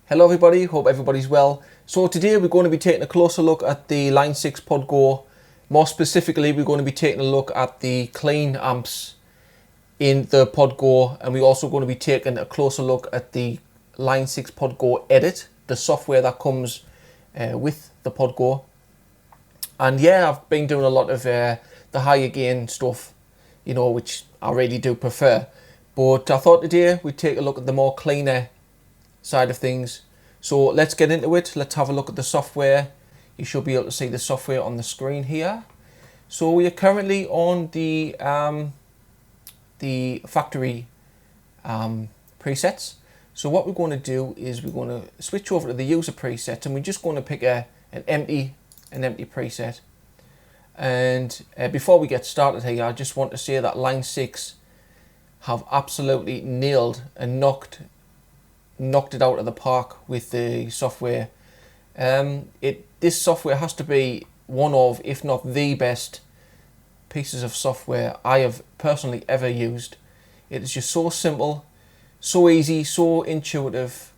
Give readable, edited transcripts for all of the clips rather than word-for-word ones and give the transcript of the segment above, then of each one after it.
Hello everybody, hope everybody's well. So today we're going to be taking a closer look at the Line 6 Pod Go. More specifically, we're going to be taking a look at the clean amps in the Pod Go, and we're also going to be taking a closer look at the Line 6 Pod Go Edit, the software that comes with the Pod Go. And yeah, I've been doing a lot of the higher gain stuff, you know, which I really do prefer. But I thought today we'd take a look at the more cleaner side of things. So let's get into it. Let's have a look at the software. You should be able to see the software on the screen here. So we are currently on the factory presets. So what we're going to do is we're going to switch over to the user preset, and we're just going to pick an empty preset. And before we get started here, I just want to say that Line 6 have absolutely nailed and knocked it out of the park with the software. This software has to be one of, if not the best pieces of software I have personally ever used. It is just so simple, so easy, so intuitive.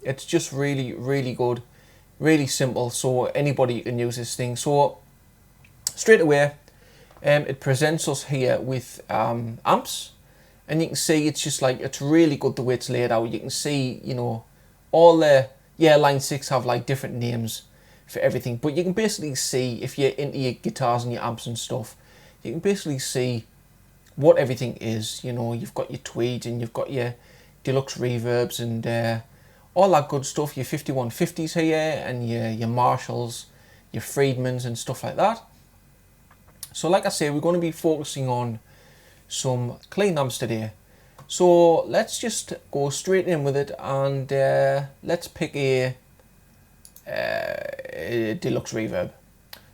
It's just really, really good, really simple, so anybody can use this thing. So straight away, it presents us here with amps. And you can see it's just like, it's really good the way it's laid out. You can see, you know, all the, Line 6 have like different names for everything. But you can basically see, if you're into your guitars and your amps and stuff, you can basically see what everything is. You know, you've got your Tweeds and you've got your Deluxe Reverbs and all that good stuff. Your 5150s here and your Marshalls, your Friedmans and stuff like that. So like I say, we're going to be focusing on some clean amps today. So let's just go straight in with it, and let's pick a Deluxe Reverb.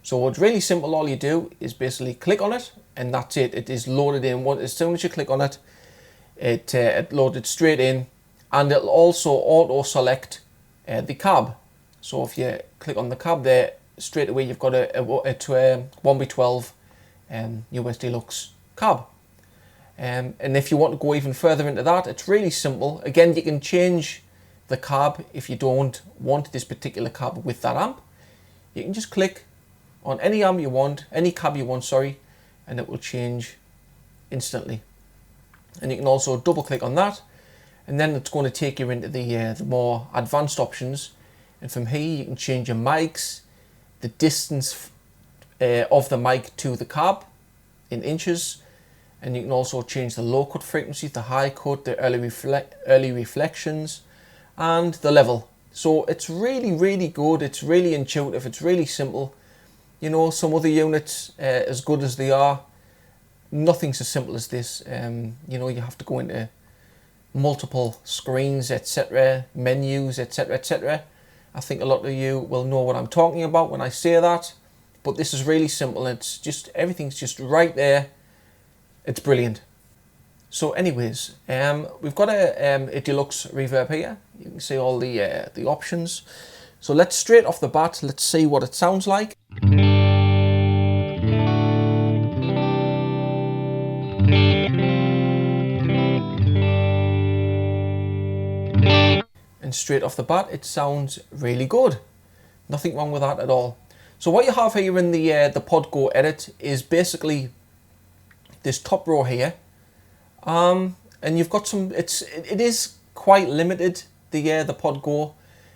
So it's really simple. All you do is basically click on it, and that's it. It is loaded in. As soon as you click on it, it loaded straight in, and it'll also auto select the cab. So if you click on the cab there, straight away you've got a 1x12 US Deluxe cab. And if you want to go even further into that, it's really simple. Again, you can change the cab if you don't want this particular cab with that amp. You can just click on any amp you want, any cab you want, sorry, and it will change instantly. And you can also double click on that, and then it's going to take you into the more advanced options. And from here, you can change your mics, the distance of the mic to the cab in inches. And you can also change the low cut frequency, the high cut, the early reflections, and the level. So it's really, really good. It's really intuitive. It's really simple. You know, some other units, as good as they are, nothing's as simple as this. You know, you have to go into multiple screens, etc., menus, etc., etc. I think a lot of you will know what I'm talking about when I say that. But this is really simple. It's just, everything's just right there. It's brilliant. So anyways, we've got a Deluxe Reverb here. You can see all the options. So let's straight off the bat, let's see what it sounds like. And straight off the bat, it sounds really good. Nothing wrong with that at all. So what you have here in the Pod Go Edit is basically this top row here, and you've got some. It is quite limited, the Pod Go.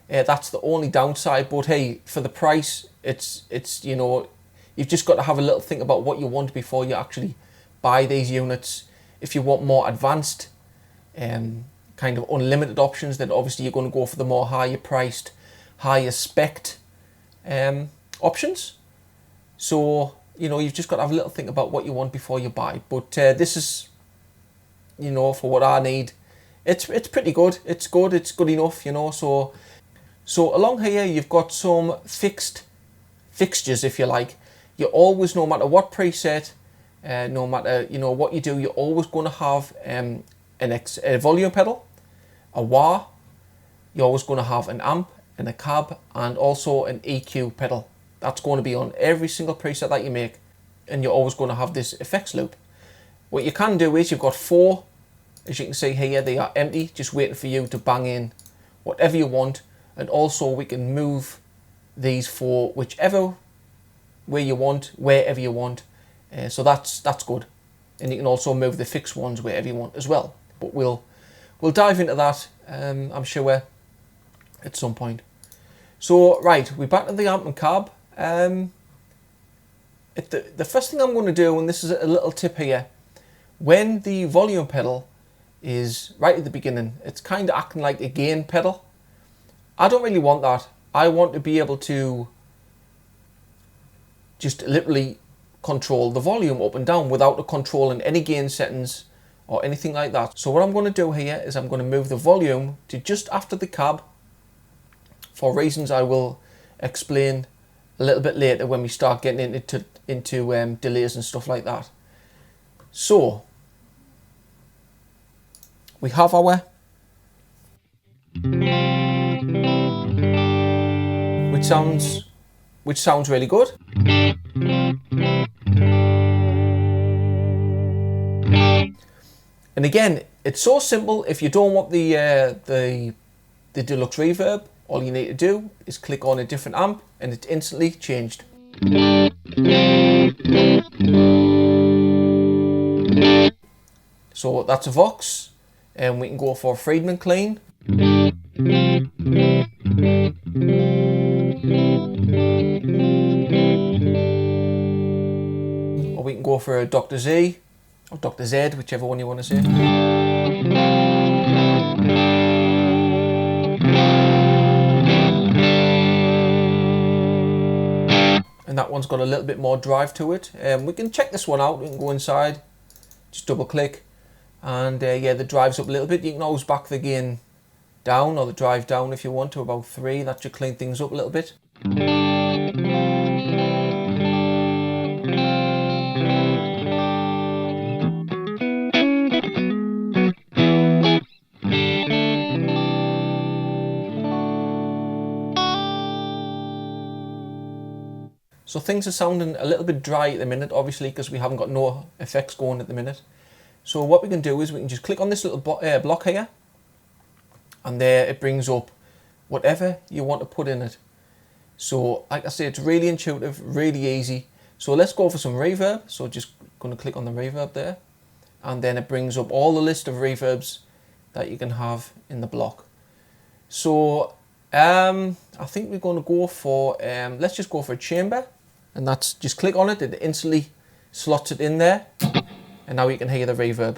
That's the only downside. But hey, for the price, it's you know, you've just got to have a little think about what you want before you actually buy these units. If you want more advanced, kind of unlimited options, then obviously you're going to go for the more higher priced, higher spec'd options. So, you know, you've just got to have a little think about what you want before you buy. But this is, you know, for what I need, it's pretty good. It's good. It's good enough, you know. So along here you've got some fixtures, if you like. You always, no matter what preset, no matter, you know, what you do, you're always going to have a volume pedal, a wah. You're always going to have an amp and a cab, and also an EQ pedal. That's going to be on every single preset that you make, and you're always going to have this effects loop. What you can do is, you've got 4, as you can see here, they are empty, just waiting for you to bang in whatever you want and also we can move these for whichever way you want, wherever you want. So that's good. And you can also move the fixed ones wherever you want as well. But we'll dive into that, I'm sure, at some point. So right, we're back to the amp and cab. The first thing I'm going to do, and this is a little tip here, when the volume pedal is right at the beginning, it's kind of acting like a gain pedal. I don't really want that. I want to be able to just literally control the volume up and down without controlling any gain settings or anything like that. So what I'm going to do here is I'm going to move the volume to just after the cab, for reasons I will explain a little bit later when we start getting into delays and stuff like that. So we have our which sounds really good. And again, it's so simple. If you don't want the Deluxe Reverb, all you need to do is click on a different amp and it's instantly changed. So that's a Vox, and we can go for a Friedman clean. Or we can go for a Dr. Z or Dr. Z, whichever one you want to say. And that one's got a little bit more drive to it. We can check this one out. We can go inside, just double click, and yeah, the drive's up a little bit. You can always back the gain down or the drive down if you want to about 3. That should clean things up a little bit. So things are sounding a little bit dry at the minute, obviously, because we haven't got no effects going at the minute. So what we can do is we can just click on this little block here, and there it brings up whatever you want to put in it. So like I say, it's really intuitive, really easy. So let's go for some reverb. So just going to click on the reverb there, and then it brings up all the list of reverbs that you can have in the block. So I think we're going to go for, let's just go for a chamber. And that's, just click on it, it instantly slots it in there. And now you can hear the reverb.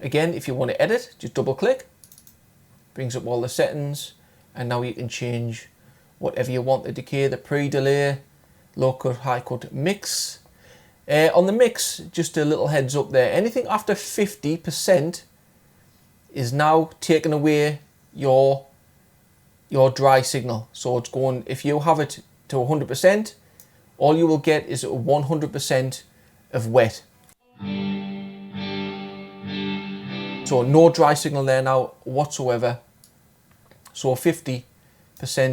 Again, if you want to edit, just double click. Brings up all the settings. And now you can change whatever you want, the decay, the pre-delay, low cut, high cut, mix. On the mix, just a little heads up there, anything after 50% is now taking away your dry signal. So it's going, if you have it to 100%, all you will get is 100% of wet. So no dry signal there now whatsoever. So 50%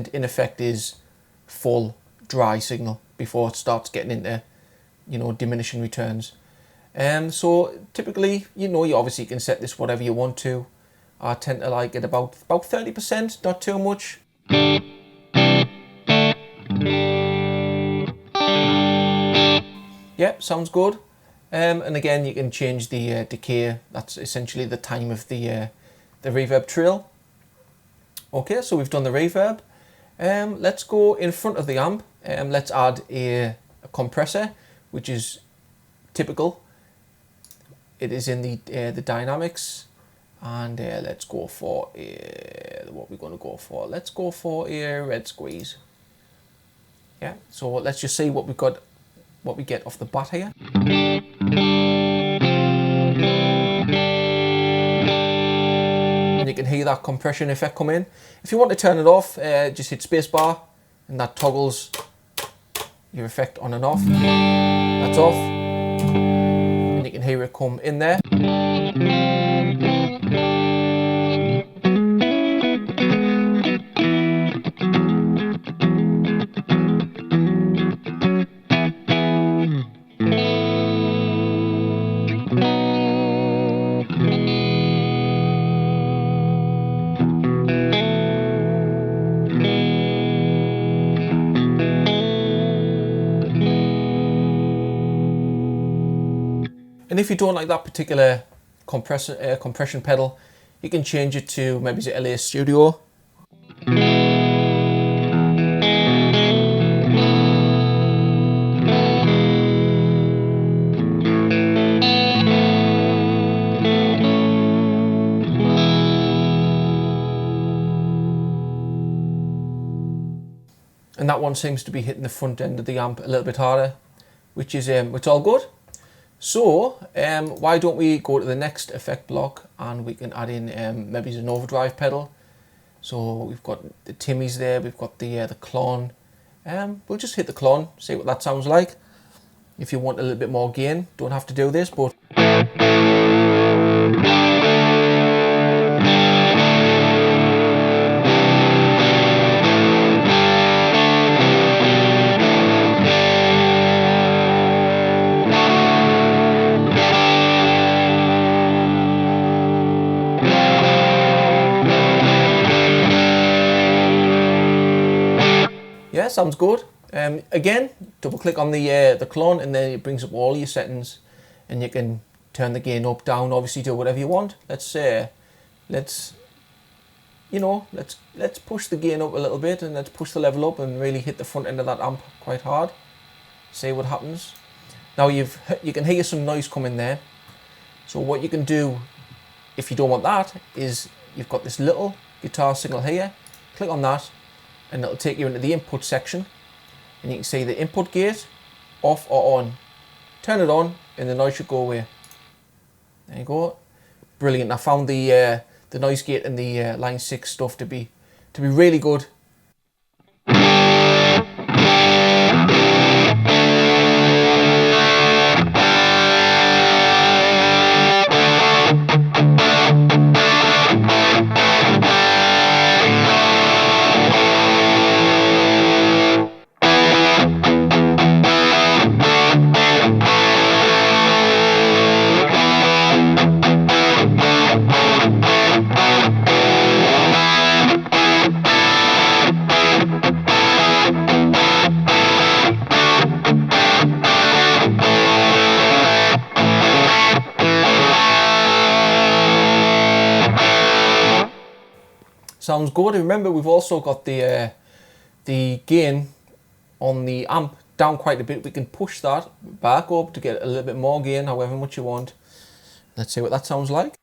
in effect is full dry signal before it starts getting into, you know, diminishing returns. So typically, you know, you obviously can set this whatever you want to. I tend to like it about 30%, not too much. Yep, sounds good. And again, you can change the decay. That's essentially the time of the reverb trail. Okay, so we've done the reverb. Let's go in front of the amp. Let's add a compressor, which is typical. It is in the dynamics. And let's go for what we're going to go for. Let's go for a red squeeze. Yeah, so let's just see what we've got, what we get off the bat here. And you can hear that compression effect come in. If you want to turn it off, just hit spacebar, and that toggles your effect on and off. That's off, and you can hear it come in there. if you don't like that particular compression pedal, you can change it to maybe the LA Studio. And that one seems to be hitting the front end of the amp a little bit harder, which is it's all good. So why don't we go to the next effect block and we can add in maybe an overdrive pedal. So we've got the Timmy's there, we've got the clone. We'll just hit the clone, see what that sounds like. If you want a little bit more gain, don't have to do this, but yeah, sounds good. Again, double click on the clone and then it brings up all your settings and you can turn the gain up, down, obviously do whatever you want. Let's push the gain up a little bit and let's push the level up and really hit the front end of that amp quite hard. See what happens. Now you can hear some noise coming there. So what you can do if you don't want that is you've got this little guitar signal here. Click on that and it'll take you into the input section. And you can see the input gate, off or on. Turn it on and the noise should go away. There you go. Brilliant. I found the noise gate and the line 6 stuff to be really good. Sounds good. Remember, we've also got the gain on the amp down quite a bit. We can push that back up to get a little bit more gain, however much you want. Let's see what that sounds like.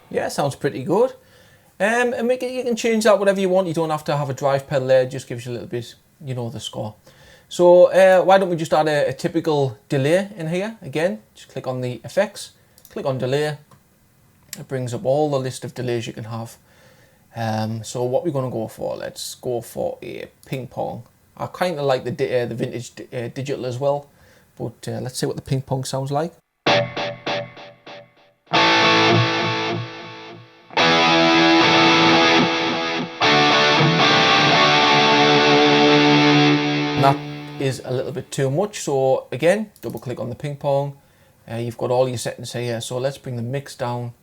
Yeah, sounds pretty good. And you can change that whatever you want. You don't have to have a drive pedal there. It just gives you a little bit, you know, the score. So why don't we just add a typical delay in here. Again, just click on the effects, click on delay. It brings up all the list of delays you can have. So what we're going to go for, let's go for a ping pong. I kind of like the vintage digital as well, but let's see what the ping pong sounds like. That is a little bit too much, so again, double click on the ping pong. You've got all your settings here, so let's bring the mix down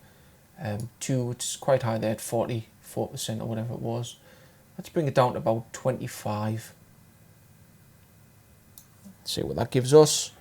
to, it's quite high there at 44% or whatever it was. Let's bring it down to about 25. Let's see what that gives us.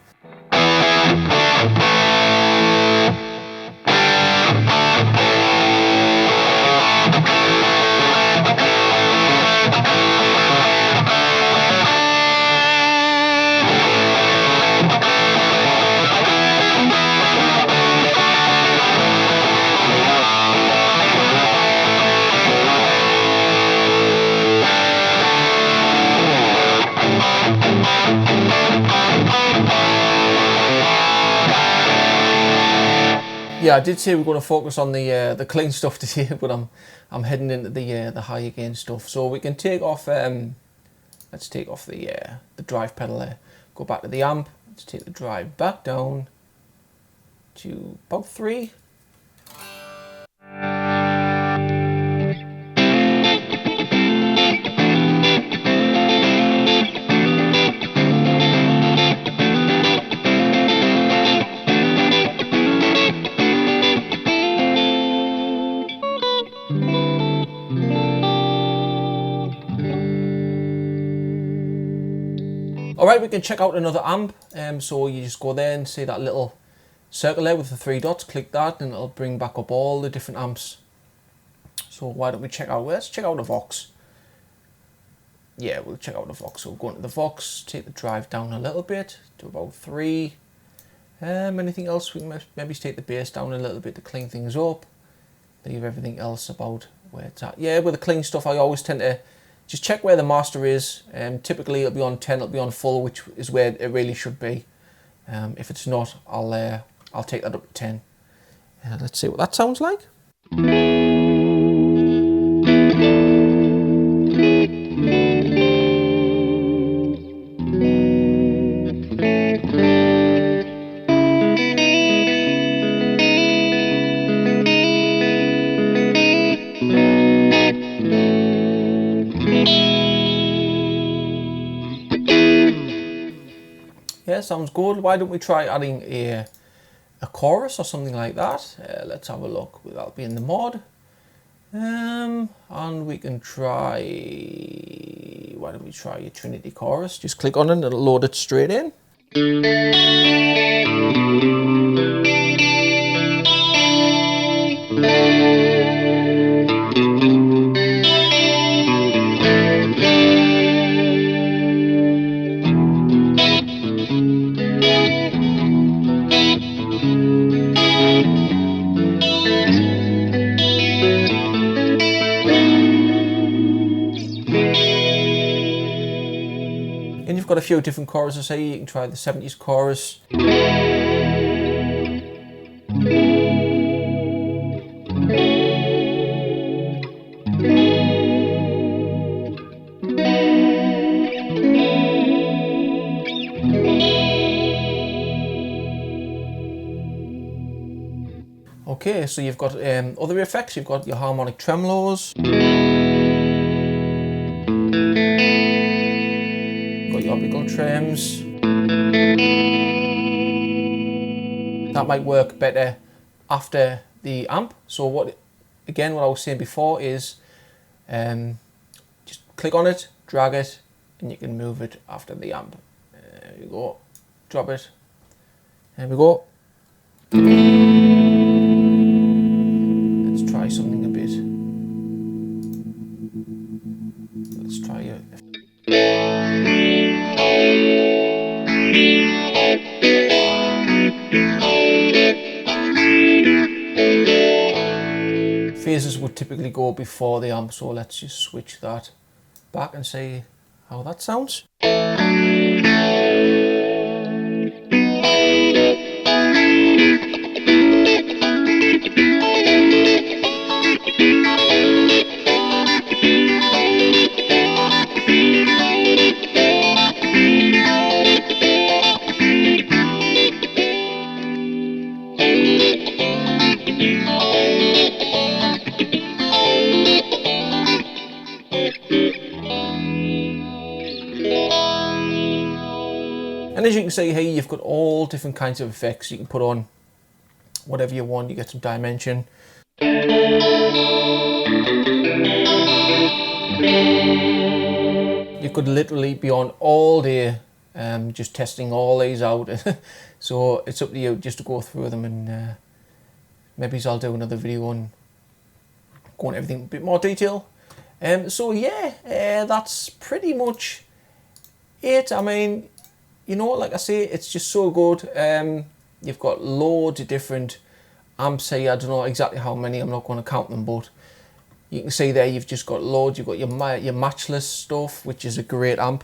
Yeah, I did say we're going to focus on the clean stuff today, but I'm heading into the high gain stuff. So we can take off. Let's take off the drive pedal there. Go back to the amp. Let's take the drive back down to about 3. Alright, we can check out another amp. So you just go there and see that little circle there with the 3 dots, click that and it'll bring back up all the different amps. So why don't we check out, let's check out the Vox. Yeah, we'll check out the Vox. So we'll go into the Vox, take the drive down a little bit to about 3. Anything else? We can maybe take the bass down a little bit to clean things up. Leave everything else about where it's at. Yeah, with the clean stuff I always tend to just check where the master is. Typically it'll be on 10, it'll be on full, which is where it really should be. If it's not, I'll take that up to 10. Let's see what that sounds like. Yeah, sounds good. Why don't we try adding a chorus or something like that? Let's have a look. That'll be in the mod. And we can try, why don't we try a Trinity chorus? Just click on it and it'll load it straight in. And you've got a few different choruses here. You can try the 70s chorus. Okay, so you've got other effects. You've got your harmonic tremolos. Optical trims. That might work better after the amp. So what I was saying before is just click on it, drag it, and you can move it after the amp. There you go. Drop it. There we go. Let's try something a bit. Let's try it. Phases would typically go before the amp, so let's just switch that back and see how that sounds. And as you can see here, you've got all different kinds of effects you can put on whatever you want. You get some dimension. You could literally be on all day just testing all these out. So it's up to you just to go through them, and maybe I'll do another video on going everything in a bit more detail. So yeah, that's pretty much it. I mean, you know, like I say, it's just so good. You've got loads of different amps here. I don't know exactly how many, I'm not going to count them, but you can see there you've just got loads. You've got your matchless stuff, which is a great amp.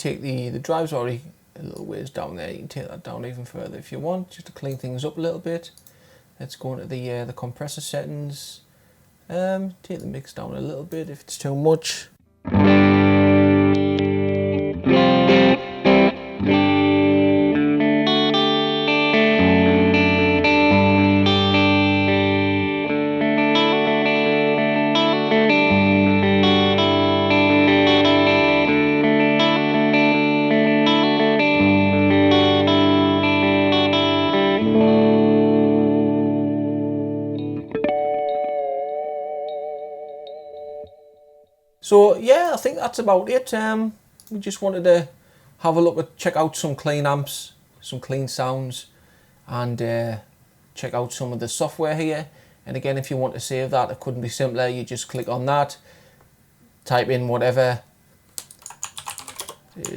take the drive's already a little ways down there. You can take that down even further if you want, just to clean things up a little bit. Let's go into the compressor settings. Take the mix down a little bit if it's too much. So yeah, I think that's about it. We just wanted to have a look at, check out some clean amps, some clean sounds, and check out some of the software here. And again, if you want to save that, it couldn't be simpler. You just click on that, type in whatever,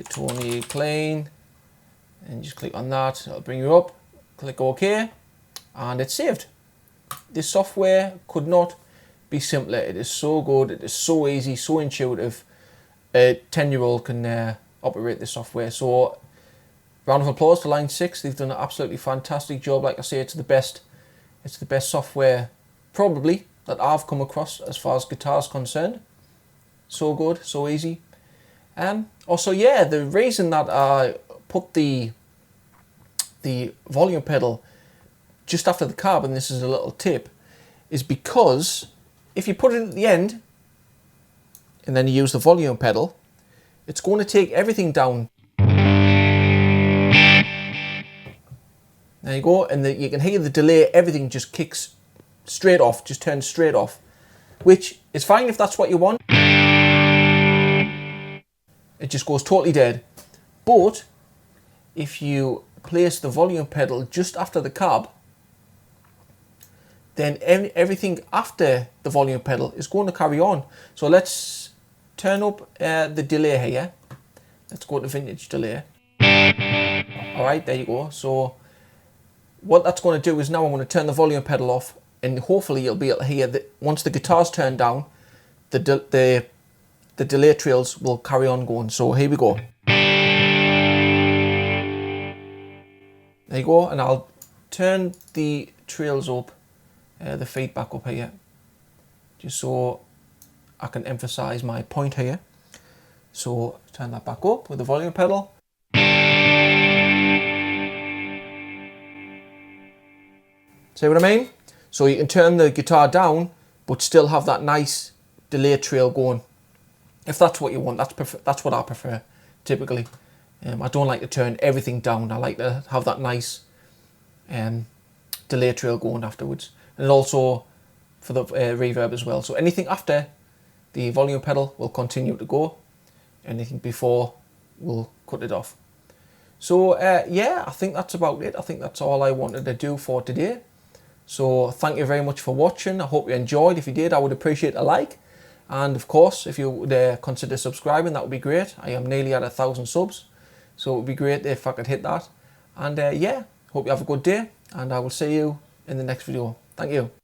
Tony Clean, and just click on that. It'll bring you up. Click OK, and it's saved. This software could not be simpler. It is so good, it is so easy, so intuitive. A 10-year-old can operate this software. So round of applause to Line 6. They've done an absolutely fantastic job. Like I say, it's the best software probably that I've come across as far as guitar's concerned. So good, so easy. Also, yeah, the reason that I put the volume pedal just after the cab, and this is a little tip, is because if you put it at the end and then you use the volume pedal, it's going to take everything down. There you go, and you can hear the delay. Everything just kicks straight off, just turns straight off, which is fine if that's what you want. It just goes totally dead. But if you place the volume pedal just after the cab, then everything after the volume pedal is going to carry on. So let's turn up the delay here. Let's go to vintage delay. Alright, there you go. So what that's going to do is now I'm going to turn the volume pedal off, and hopefully you'll be able to hear that once the guitar's turned down, the delay trails will carry on going. So here we go. There you go, and I'll turn the trails up, the feedback up here, just so I can emphasize my point here. So turn that back up with the volume pedal. See what I mean? So you can turn the guitar down but still have that nice delay trail going. If that's what you want, that's what I prefer typically. I don't like to turn everything down. I like to have that nice delay trail going afterwards. And also for the reverb as well. So anything after the volume pedal will continue to go. Anything before will cut it off. So yeah, I think that's about it. I think that's all I wanted to do for today. So thank you very much for watching. I hope you enjoyed. If you did, I would appreciate a like. And of course, if you would consider subscribing, that would be great. I am nearly at 1,000 subs. So it would be great if I could hit that. And yeah, hope you have a good day. And I will see you in the next video. Thank you.